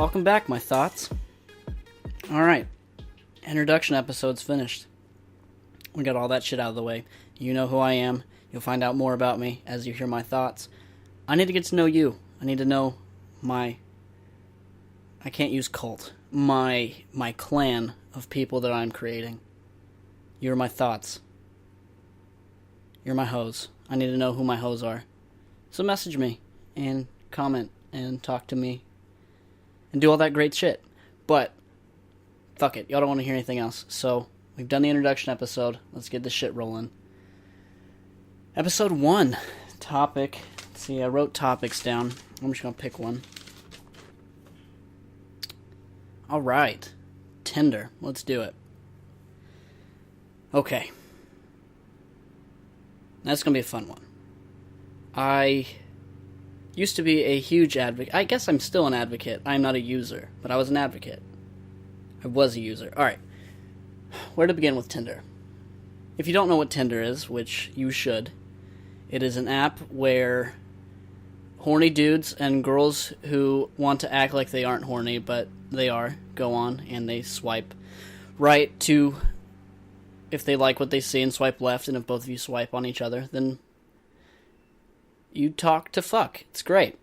Welcome back, my thoughts. Alright, introduction episode's finished. We got all that shit out of the way. You know who I am. You'll find out more about me as you hear my thoughts. I need to get to know you. I need to know I can't use cult. My clan of people that I'm creating. You're my thoughts. You're my hoes. I need to know who my hoes are. So message me and comment and talk to me and do all that great shit. But fuck it, y'all don't want to hear anything else. So we've done the introduction episode. Let's get this shit rolling. Episode 1 topic. Let's see, I wrote topics down. I'm just gonna pick one. Alright. Tinder. Let's do it. Okay. That's gonna be a fun one. I used to be a huge advocate. I guess I'm still an advocate. I'm not a user, but I was an advocate. I was a user. Alright. Where to begin with Tinder? If you don't know what Tinder is, which you should, it is an app where horny dudes and girls who want to act like they aren't horny, but they are, go on and they swipe right to, if they like what they see, and swipe left, and if both of you swipe on each other, then you talk to fuck. It's great.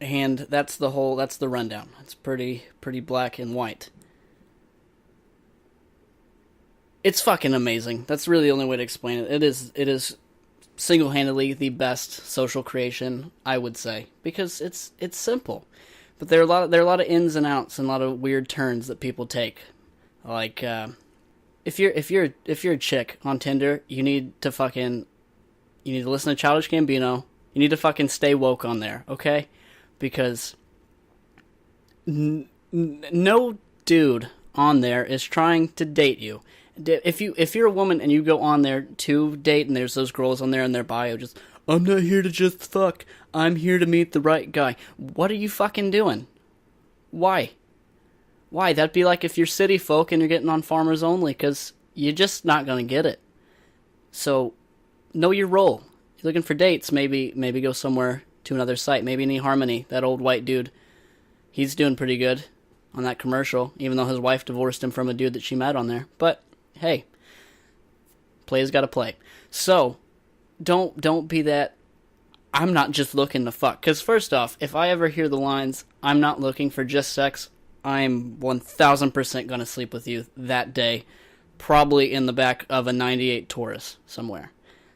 And that's the rundown. It's pretty black and white. It's fucking amazing. That's really the only way to explain it. It is single-handedly the best social creation, I would say, because it's simple. But there are a lot of ins and outs and a lot of weird turns that people take. Like if you're a chick on Tinder, you need to listen to Childish Gambino. You need to fucking stay woke on there, okay? Because no dude on there is trying to date you. If you're a woman and you go on there to date, and there's those girls on there in their bio just, I'm not here to just fuck, I'm here to meet the right guy. What are you fucking doing? Why? That'd be like if you're city folk and you're getting on Farmers Only, because you're just not gonna get it. So know your role. You're looking for dates, maybe go somewhere to another site. Maybe in eHarmony, that old white dude, he's doing pretty good on that commercial, even though his wife divorced him from a dude that she met on there. But hey, play's gotta play. So don't be that, I'm not just looking to fuck. Because first off, if I ever hear the lines, I'm not looking for just sex, I'm 1000% gonna sleep with you that day, probably in the back of a 98 Taurus somewhere.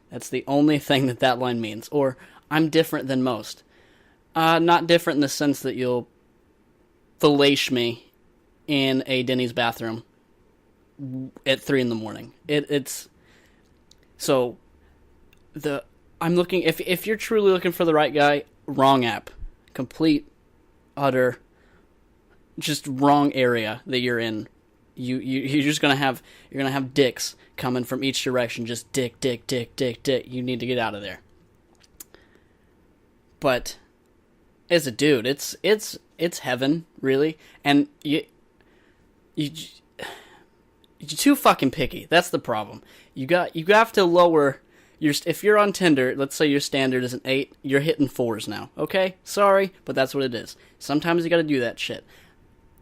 That's the only thing that line means. Or, I'm different than most. Not different in the sense that you'll fillet me in a Denny's bathroom at 3 in the morning. It's so I'm looking, if you're truly looking for the right guy, wrong app. Complete, utter, just wrong area that you're in. You're just gonna have dicks coming from each direction, just dick. You need to get out of there. But as a dude, it's heaven, really. And you're too fucking picky. That's the problem. You have to lower your, if you're on Tinder, let's say your standard is an 8, you're hitting 4s now. Okay? Sorry, but that's what it is. Sometimes you gotta do that shit.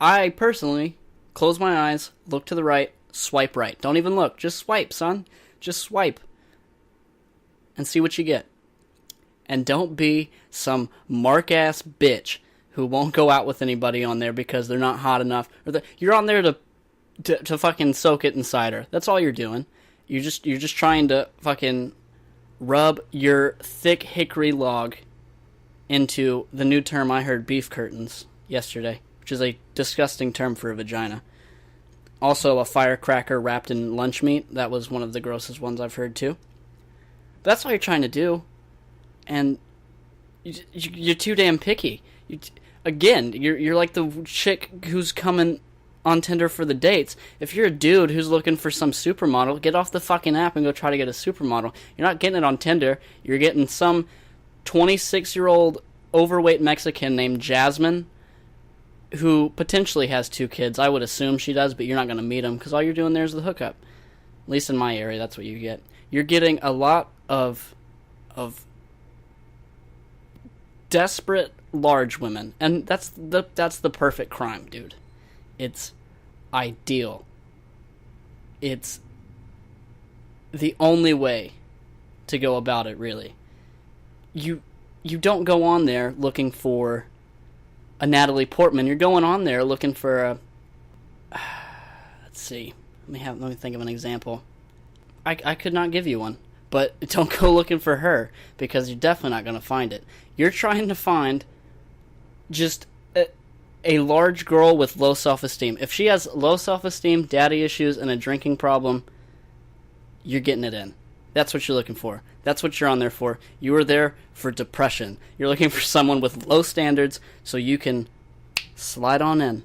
I personally close my eyes, look to the right, swipe right. Don't even look. Just swipe, son. Just swipe. And see what you get. And don't be some mark-ass bitch who won't go out with anybody on there because they're not hot enough. You're on there to fucking soak it in cider. That's all you're doing. You're just trying to fucking rub your thick hickory log into the new term I heard, beef curtains, yesterday, which is a disgusting term for a vagina. Also, a firecracker wrapped in lunch meat. That was one of the grossest ones I've heard, too. But that's all you're trying to do. And you're too damn picky. You're like the chick who's coming on Tinder for the dates. If you're a dude who's looking for some supermodel, get off the fucking app and go try to get a supermodel. You're not getting it on Tinder. You're getting some 26-year-old overweight Mexican named Jasmine who potentially has 2 kids. I would assume she does, but you're not going to meet them because all you're doing there is the hookup. At least in my area, that's what you get. You're getting a lot of desperate large women, and that's the perfect crime, dude. It's ideal. It's the only way to go about it, really. You don't go on there looking for a Natalie Portman. You're going on there looking for a... Let's see. Let me think of an example. I could not give you one. But don't go looking for her, because you're definitely not going to find it. You're trying to find just a large girl with low self-esteem. If she has low self-esteem, daddy issues, and a drinking problem, you're getting it in. That's what you're looking for. That's what you're on there for. You are there for depression. You're looking for someone with low standards so you can slide on in.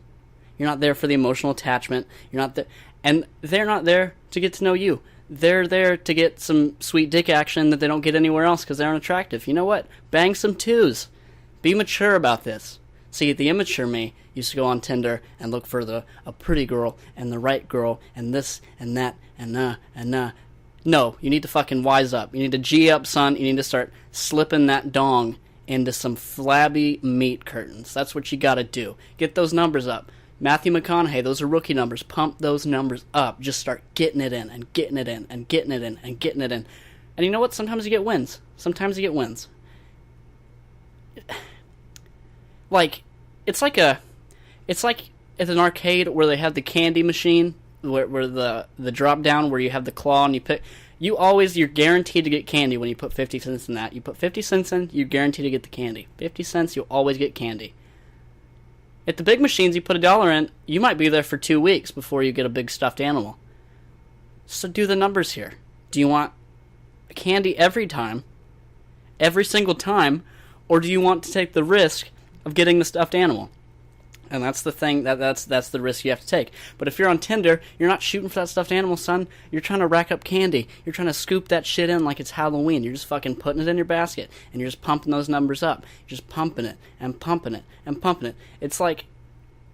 You're not there for the emotional attachment. You're not there, and they're not there to get to know you. They're there to get some sweet dick action that they don't get anywhere else because they aren't attractive. You know what? Bang some twos. Be mature about this. See, the immature me used to go on Tinder and look for a pretty girl and the right girl and this and that and No, you need to fucking wise up. You need to G up, son. You need to start slipping that dong into some flabby meat curtains. That's what you gotta do. Get those numbers up. Matthew McConaughey, those are rookie numbers. Pump those numbers up. Just start getting it in and getting it in and getting it in and getting it in. And you know what? Sometimes you get wins. Sometimes you get wins. It's like at an arcade where they have the candy machine, where the drop down where you have the claw and you pick. You're guaranteed to get candy when you put 50 cents in that. You put 50 cents in, you're guaranteed to get the candy. 50 cents, you'll always get candy. At the big machines, you put $1 in, you might be there for 2 weeks before you get a big stuffed animal. So do the numbers here. Do you want candy every time, every single time, or do you want to take the risk of getting the stuffed animal? And that's the thing, that's the risk you have to take. But if you're on Tinder, you're not shooting for that stuffed animal, son. You're trying to rack up candy. You're trying to scoop that shit in like it's Halloween. You're just fucking putting it in your basket, and you're just pumping those numbers up. You're just pumping it, and pumping it, and pumping it. It's like,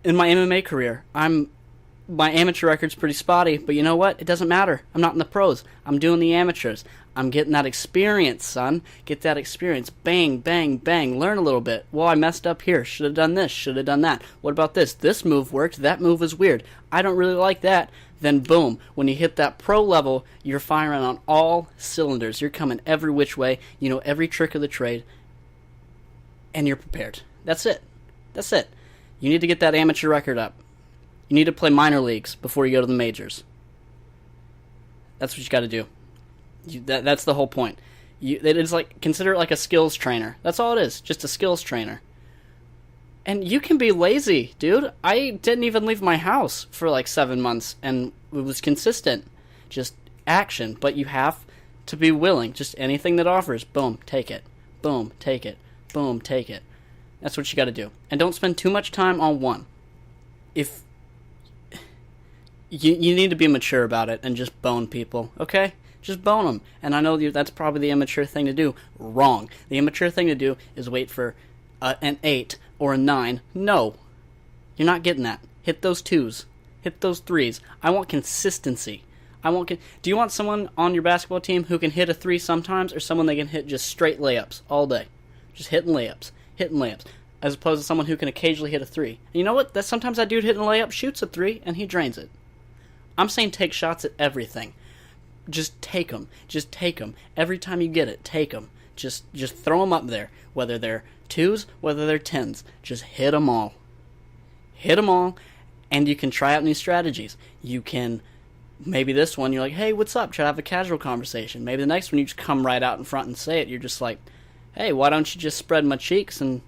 in my MMA career, my amateur record's pretty spotty, but you know what? It doesn't matter. I'm not in the pros. I'm doing the amateurs. I'm getting that experience, son. Get that experience. Bang, bang, bang. Learn a little bit. Well, I messed up here. Should have done this. Should have done that. What about this? This move worked. That move was weird. I don't really like that. Then boom. When you hit that pro level, you're firing on all cylinders. You're coming every which way. You know every trick of the trade. And you're prepared. That's it. That's it. You need to get that amateur record up. You need to play minor leagues before you go to the majors. That's what you got to do. That's the whole point. It is like, consider it like a skills trainer. That's all it is, just a skills trainer. And you can be lazy, dude. I didn't even leave my house for like 7 months, and it was consistent, just action. But you have to be willing. Just anything that offers, boom, take it. Boom, take it. Boom, take it. That's what you got to do. And don't spend too much time on one. If you need to be mature about it and just bone people, okay? Just bone them. And I know that's probably the immature thing to do. Wrong. The immature thing to do is wait for an 8 or a 9. No. You're not getting that. Hit those 2s. Hit those 3s. I want consistency. Do you want someone on your basketball team who can hit a 3 sometimes, or someone that can hit just straight layups all day? Just hitting layups. Hitting layups. As opposed to someone who can occasionally hit a 3. And you know what? Sometimes that dude hitting a layup shoots a 3 and he drains it. I'm saying take shots at everything. Just take them. Just take them. Every time you get it, take them. Just throw them up there. Whether they're 2s, whether they're 10s. Just hit them all. Hit them all, and you can try out new strategies. You can, maybe this one, you're like, hey, what's up? Try to have a casual conversation. Maybe the next one, you just come right out in front and say it. You're just like, hey, why don't you just spread my cheeks and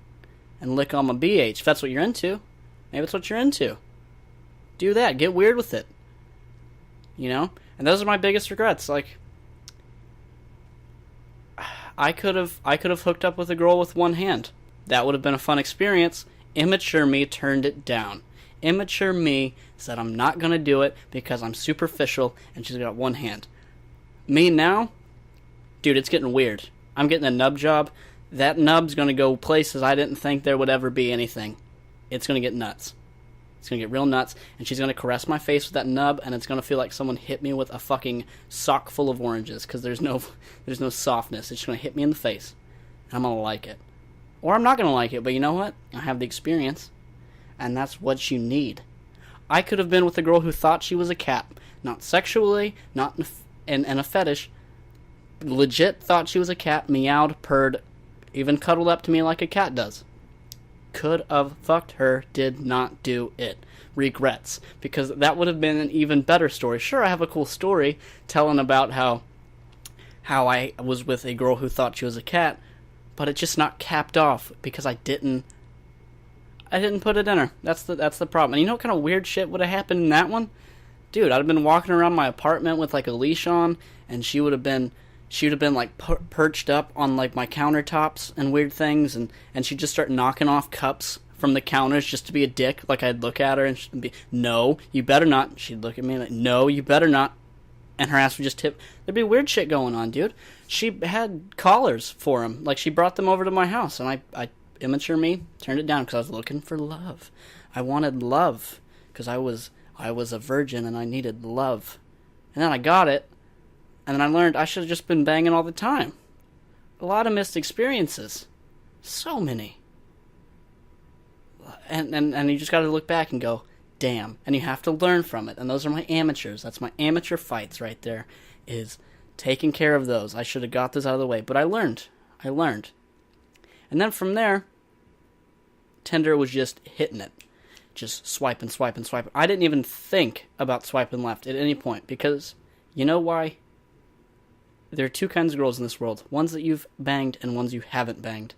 lick on my BH? If that's what you're into. Maybe that's what you're into. Do that. Get weird with it. You know? And those are my biggest regrets. Like, I could have hooked up with a girl with one hand. That would have been a fun experience. Immature me turned it down. Immature me said I'm not going to do it because I'm superficial and she's got one hand. Me now? Dude, it's getting weird. I'm getting a nub job. That nub's going to go places I didn't think there would ever be anything. It's going to get nuts. It's going to get real nuts, and she's going to caress my face with that nub, and it's going to feel like someone hit me with a fucking sock full of oranges, because there's no softness. It's just going to hit me in the face, and I'm going to like it. Or I'm not going to like it, but you know what? I have the experience. And that's what you need. I could have been with a girl who thought she was a cat. Not sexually, not in a fetish. Legit thought she was a cat, meowed, purred, even cuddled up to me like a cat does. Could have fucked her, did not do it. Regrets. Because that would have been an even better story. Sure, I have a cool story telling about how I was with a girl who thought she was a cat, but it's just not capped off because I didn't put it in her. That's the problem. And you know what kind of weird shit would have happened in that one? Dude, I'd have been walking around my apartment with like a leash on, and she would have been like perched up on like my countertops and weird things, and she'd just start knocking off cups from the counters just to be a dick. Like I'd look at her and she'd be, no, you better not. She'd look at me like, no, you better not. And her ass would just tip. There'd be weird shit going on, dude. She had collars for him. Like she brought them over to my house, and I immature me turned it down because I was looking for love. I wanted love because I was a virgin and I needed love. And then I got it, and then I learned I should have just been banging all the time. A lot of missed experiences. So many. And you just got to look back and go, damn. And you have to learn from it. And those are my amateurs. That's my amateur fights right there, is taking care of those. I should have got those out of the way. But I learned. And then from there, Tinder was just hitting it. Just swiping. I didn't even think about swiping left at any point, because you know why? There are two kinds of girls in this world. Ones that you've banged and ones you haven't banged.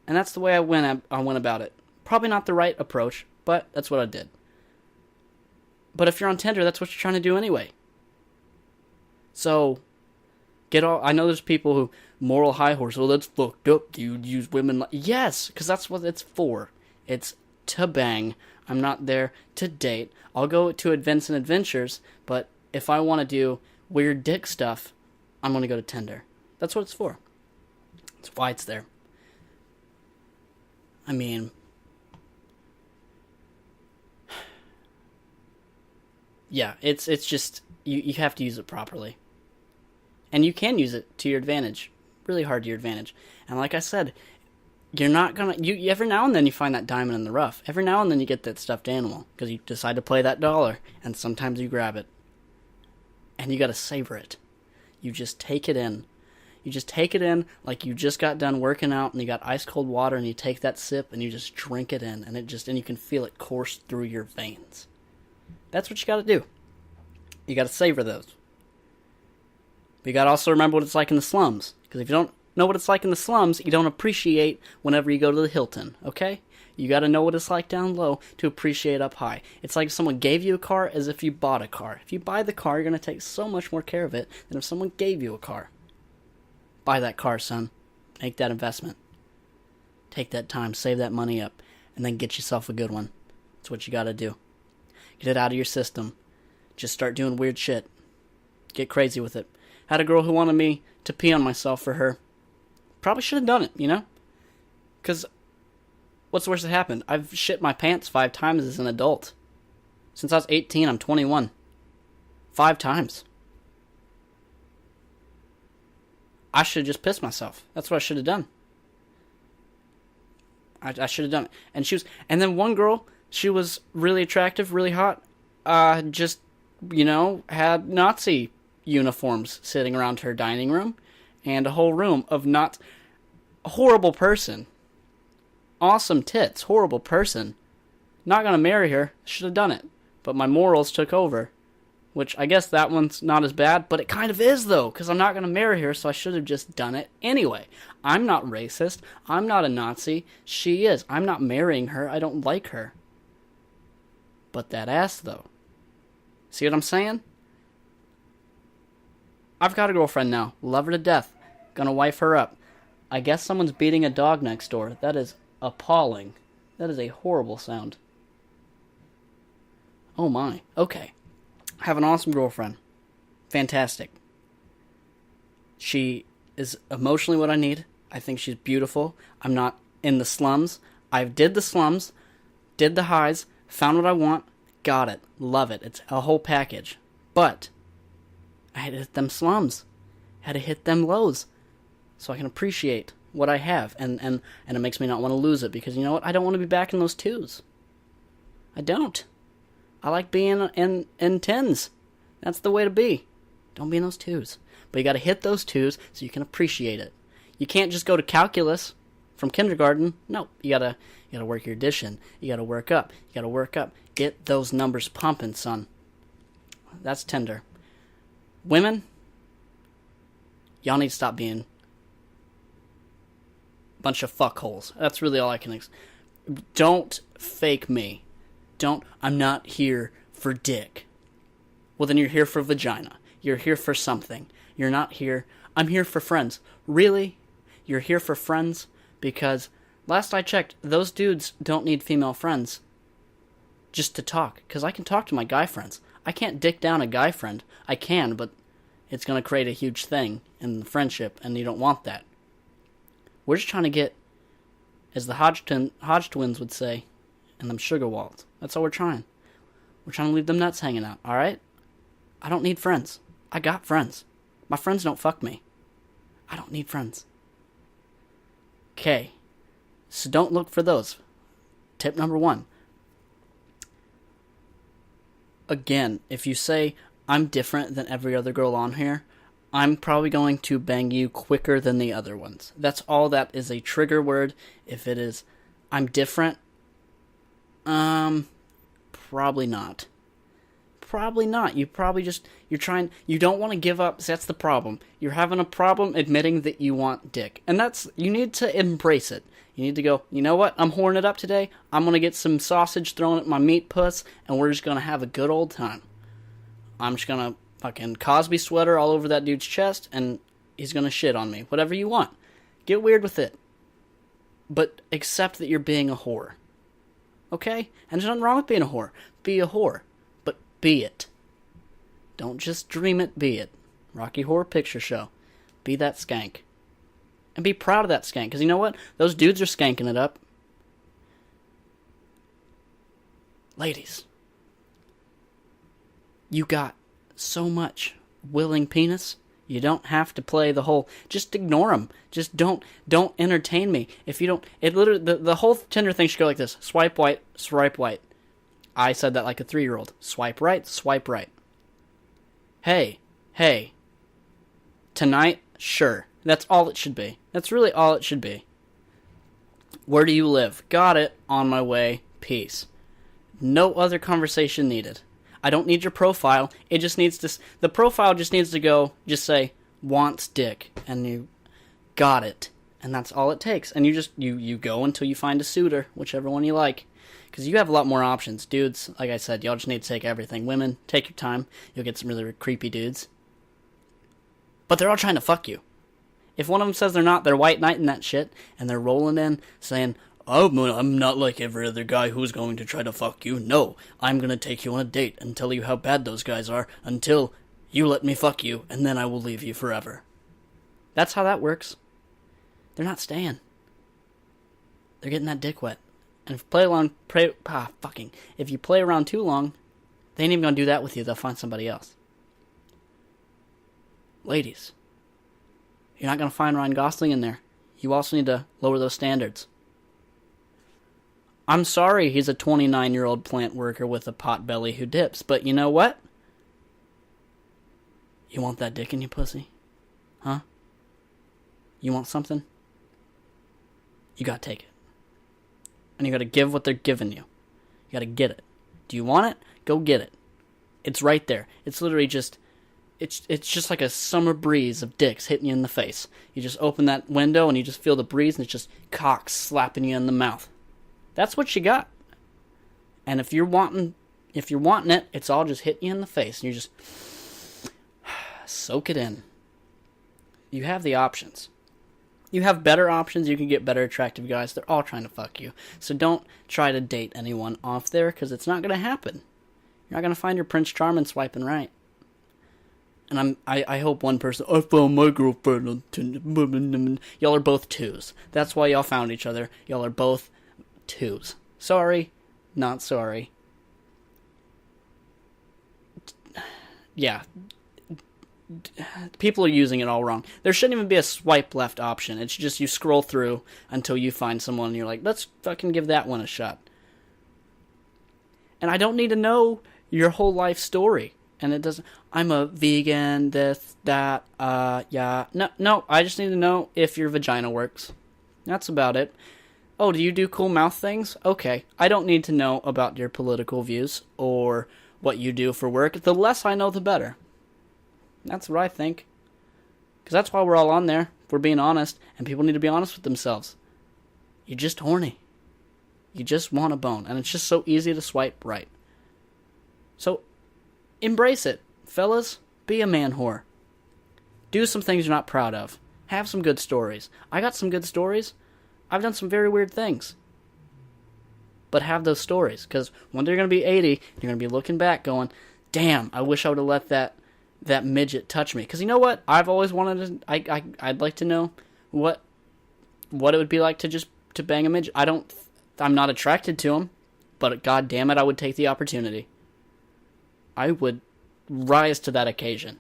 And that's the way I went about it. Probably not the right approach, but that's what I did. But if you're on Tinder, that's what you're trying to do anyway. So, I know there's people who, moral high horse, well, that's fucked up, dude, use women yes, because that's what it's for. It's to bang. I'm not there to date. I'll go to events and adventures, but if I want to do weird dick stuff, I'm going to go to Tinder. That's what it's for. That's why it's there. I mean, yeah, it's just, you have to use it properly. And you can use it to your advantage. Really hard to your advantage. And like I said, you're not gonna, you every now and then you find that diamond in the rough. Every now and then you get that stuffed animal, because you decide to play that dollar, and sometimes you grab it. And you gotta savor it. You just take it in. You just take it in like you just got done working out, and you got ice cold water, and you take that sip and you just drink it in, and you can feel it course through your veins. That's what you gotta do. You gotta savor those. But you gotta also remember what it's like in the slums. Because if you don't know what it's like in the slums, you don't appreciate whenever you go to the Hilton, okay? You gotta know what it's like down low to appreciate up high. It's like if someone gave you a car as if you bought a car. If you buy the car, you're gonna take so much more care of it than if someone gave you a car. Buy that car, son. Make that investment. Take that time, save that money up, and then get yourself a good one. That's what you gotta do. Get it out of your system. Just start doing weird shit. Get crazy with it. Had a girl who wanted me to pee on myself for her. Probably should have done it, you know? Because what's the worst that happened? I've shit my pants 5 times as an adult. Since I was 18, I'm 21. 5 times. I should have just pissed myself. That's what I should have done. I should have done it. And then one girl, she was really attractive, really hot. Just, had Nazi uniforms sitting around her dining room, and a whole room of not horrible person. Awesome tits, horrible person. Not gonna marry her. Should have done it. But my morals took over. Which, I guess that one's not as bad, but it kind of is, though, because I'm not going to marry her, so I should have just done it anyway. I'm not racist. I'm not a Nazi. She is. I'm not marrying her. I don't like her. But that ass, though. See what I'm saying? I've got a girlfriend now. Love her to death. Gonna wife her up. I guess someone's beating a dog next door. That is appalling. That is a horrible sound. Oh my. Okay. I have an awesome girlfriend. Fantastic. She is emotionally what I need. I think she's beautiful. I'm not in the slums. I did the slums, did the highs, found what I want, got it, love it. It's a whole package. But I had to hit them slums. I had to hit them lows so I can appreciate what I have, and it makes me not want to lose it, because you know what? I don't want to be back in those twos. I don't. I like being in tens. That's the way to be. Don't be in those twos. But you got to hit those twos so you can appreciate it. You can't just go to calculus from kindergarten. No, you gotta work your addition. You gotta work up. You gotta work up. Get those numbers pumping, son. That's Tinder. Women, y'all need to stop being a bunch of fuckholes. That's really all I can. Don't fake me. I'm not here for dick. Well, then you're here for vagina. You're here for something. You're not here. I'm here for friends. Really? You're here for friends? Because last I checked, those dudes don't need female friends just to talk. Because I can talk to my guy friends. I can't dick down a guy friend. I can, but it's going to create a huge thing in the friendship, and you don't want that. We're just trying to get, as the Hodge twins would say, and them sugar walls. That's all we're trying. We're trying to leave them nuts hanging out, alright? I don't need friends. I got friends. My friends don't fuck me. I don't need friends. Okay. So don't look for those. Tip number 1. Again, if you say, I'm different than every other girl on here, I'm probably going to bang you quicker than the other ones. That's all that is a trigger word. If it is, I'm different, probably not. Probably not. You don't want to give up. That's the problem. You're having a problem admitting that you want dick. And you need to embrace it. You need to go, you know what? I'm horning it up today. I'm going to get some sausage thrown at my meat puss, and we're just going to have a good old time. I'm just going to fucking Cosby sweater all over that dude's chest, and he's going to shit on me. Whatever you want. Get weird with it. But accept that you're being a whore. Okay? And there's nothing wrong with being a whore. Be a whore. But be it. Don't just dream it, be it. Rocky Horror Picture Show. Be that skank. And be proud of that skank. Because you know what? Those dudes are skanking it up. Ladies. You got so much willing penis. You don't have to play the whole, just ignore them. Just don't entertain me. If you don't, it literally, the whole Tinder thing should go like this. Swipe right, swipe right. I said that like a 3-year-old. Swipe right, swipe right. Hey. Tonight, sure. That's all it should be. That's really all it should be. Where do you live? Got it. On my way. Peace. No other conversation needed. I don't need your profile. It just needs to... The profile just needs to go... Just say, wants dick. And you got it. And that's all it takes. And you just... You go until you find a suitor. Whichever one you like. Because you have a lot more options. Dudes, like I said, y'all just need to take everything. Women, take your time. You'll get some really creepy dudes. But they're all trying to fuck you. If one of them says they're not, they're white knighting that shit. And they're rolling in saying... Oh, I'm not like every other guy who's going to try to fuck you. No, I'm going to take you on a date and tell you how bad those guys are until you let me fuck you, and then I will leave you forever. That's how that works. They're not staying. They're getting that dick wet. And if you play around too long, they ain't even going to do that with you. They'll find somebody else. Ladies, you're not going to find Ryan Gosling in there. You also need to lower those standards. I'm sorry he's a 29-year-old plant worker with a pot belly who dips, but you know what? You want that dick in your pussy? Huh? You want something? You gotta take it. And you gotta give what they're giving you. You gotta get it. Do you want it? Go get it. It's right there. It's literally just... It's just like a summer breeze of dicks hitting you in the face. You just open that window and you just feel the breeze and it's just cock slapping you in the mouth. That's what you got. And if you're wanting it, it's all just hitting you in the face. And you just soak it in. You have the options. You have better options. You can get better attractive guys. They're all trying to fuck you. So don't try to date anyone off there because it's not going to happen. You're not going to find your Prince Charming swiping right. And I hope one person, I found my girlfriend on Tinder. Y'all are both twos. That's why y'all found each other. Y'all are both twos. Sorry, not sorry. Yeah. people are using it all wrong. There shouldn't even be a swipe left option. It's just you scroll through until you find someone and you're like, let's fucking give that one a shot. And I don't need to know your whole life story. And it doesn't, I'm a vegan, this, that, yeah. No, I just need to know if your vagina works. That's about it. Oh, do you do cool mouth things? Okay. I don't need to know about your political views or what you do for work. The less I know, the better. That's what I think. Because that's why we're all on there. We're being honest. And people need to be honest with themselves. You're just horny. You just want a bone. And it's just so easy to swipe right. So, embrace it. Fellas, be a man whore. Do some things you're not proud of. Have some good stories. I got some good stories. I've done some very weird things. But have those stories. Because one day you're going to be 80, you're going to be looking back going, damn, I wish I would have let that midget touch me. Because you know what? I've always wanted to, I'd like to know what it would be like to bang a midget. I'm not attracted to him, but god damn it, I would take the opportunity. I would rise to that occasion.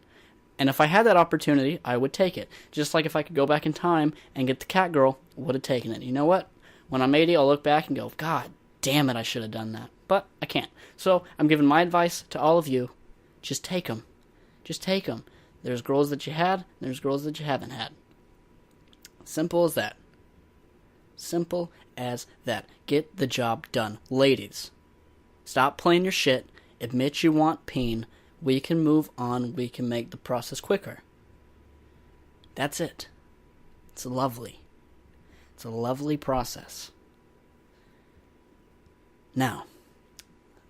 And if I had that opportunity, I would take it. Just like if I could go back in time and get the cat girl, would have taken it. You know what? When I'm 80, I'll look back and go, god damn it, I should have done that. But I can't. So I'm giving my advice to all of you. Just take them. Just take them. There's girls that you had, and there's girls that you haven't had. Simple as that. Simple as that. Get the job done. Ladies, stop playing your shit. Admit you want peen. We can move on. We can make the process quicker. That's it. It's lovely. It's a lovely process. Now,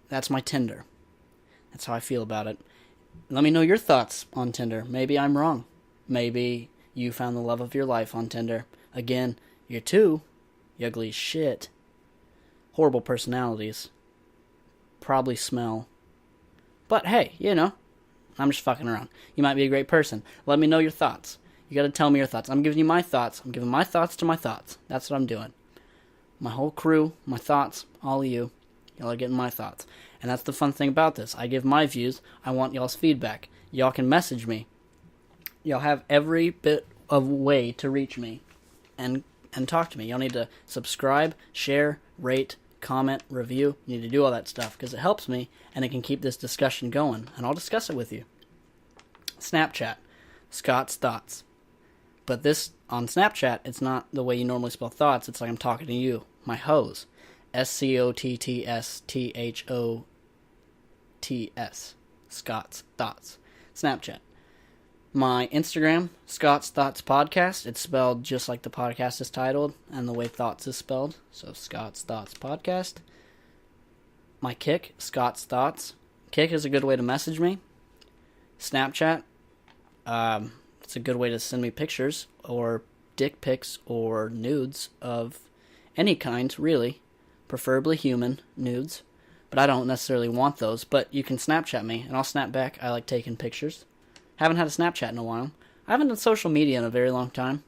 that's my Tinder. That's how I feel about it. Let me know your thoughts on Tinder. Maybe I'm wrong. Maybe you found the love of your life on Tinder. Again, you're two. You ugly as shit. Horrible personalities. Probably smell. But hey, you know, I'm just fucking around. You might be a great person. Let me know your thoughts. You gotta tell me your thoughts. I'm giving you my thoughts. I'm giving my thoughts to my thoughts. That's what I'm doing. My whole crew, my thoughts, all of you, y'all are getting my thoughts. And that's the fun thing about this. I give my views. I want y'all's feedback. Y'all can message me. Y'all have every bit of way to reach me and talk to me. Y'all need to subscribe, share, rate, comment, review. You need to do all that stuff because it helps me and it can keep this discussion going. And I'll discuss it with you. Snapchat, Scott's Thoughts. But this, on Snapchat, it's not the way you normally spell thoughts. It's like I'm talking to you, my hoes. SCOTTSTHOTS. Scott's Thoughts. Snapchat. My Instagram, Scott's Thoughts Podcast. It's spelled just like the podcast is titled and the way thoughts is spelled. So Scott's Thoughts Podcast. My Kick, Scott's Thoughts. Kick is a good way to message me. Snapchat. It's a good way to send me pictures or dick pics or nudes of any kind, really. Preferably human nudes. But I don't necessarily want those. But you can Snapchat me and I'll snap back. I like taking pictures. Haven't had a Snapchat in a while. I haven't done social media in a very long time.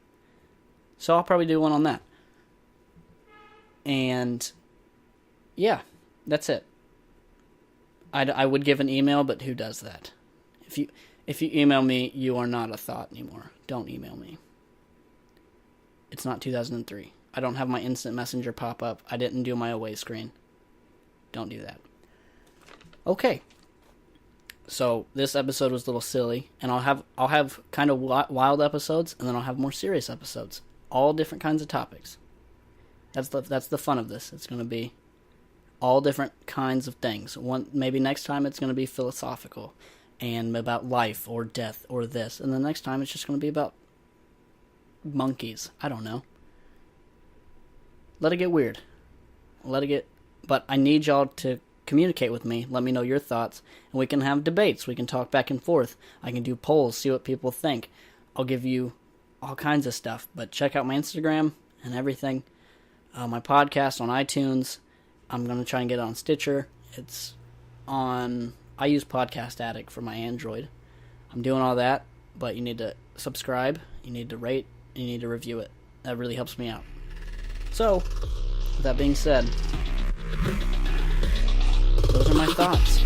So I'll probably do one on that. And yeah, that's it. I would give an email, but who does that? If you email me, you are not a thought anymore. Don't email me. It's not 2003. I don't have my instant messenger pop up. I didn't do my away screen. Don't do that. Okay. So this episode was a little silly, and I'll have kind of wild episodes, and then I'll have more serious episodes. All different kinds of topics. That's the fun of this. It's going to be all different kinds of things. Maybe next time it's going to be philosophical and about life or death or this, and the next time it's just going to be about monkeys. I don't know. Let it get weird. But I need y'all to communicate with me. Let me know your thoughts, and we can have debates. We can talk back and forth. I can do polls, see what people think. I'll give you all kinds of stuff. But check out my Instagram and everything. My podcast on iTunes. I'm going to try and get it on Stitcher. It's on... I use Podcast Addict for my Android. I'm doing all that, but you need to subscribe, you need to rate, and you need to review it. That really helps me out. So, with that being said, those are my thoughts.